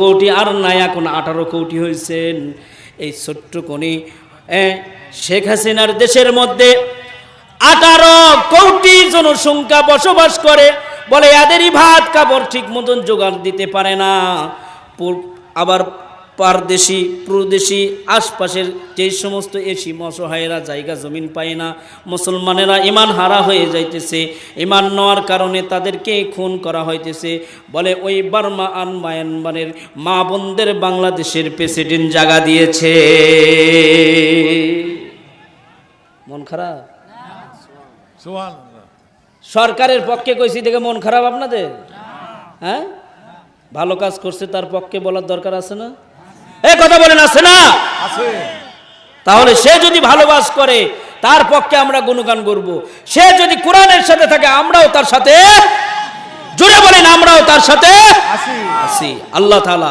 কোটি আর নাই এখন 18 কোটি হয়েছেন। এই ছোট্ট কোনি শেখ হাসিনার দেশের মধ্যে 18 কোটি জনসংখ্যা বসবাস করে, বলে এদেরই ভাত কাপড় ঠিক মতন জোগাড় দিতে পারে না। আবার পারদেশি প্রদেশি আশপাশের যে সমস্ত এসি অসহায়েরা জায়গা জমিন পায় না, মুসলমানেরা ইমান হারা হয়ে যাইতেছে, ইমান নেওয়ার কারণে তাদেরকে খুন করা হইতেছে। বলে ওই বার্মা আর মায়ানমারের মা বোনদের বাংলাদেশের প্রেসিডেন্ট জায়গা দিয়েছে। মন খারাপ? সরকারের পক্ষে কইছি দেখে মন খারাপ আপনাদের? হ্যাঁ, ভালো কাজ করছে তার পক্ষে বলার দরকার আছে না? এই কথা বলেন, আছে না? আছে। তাহলে সে যদি ভালো কাজ করে তার পক্ষে আমরা গুণগান করব। সে যদি কোরআনের সাথে থাকে আমরাও তার সাথে, জোরে বলেন আমরাও তার সাথে আছি। আল্লাহ তাআলা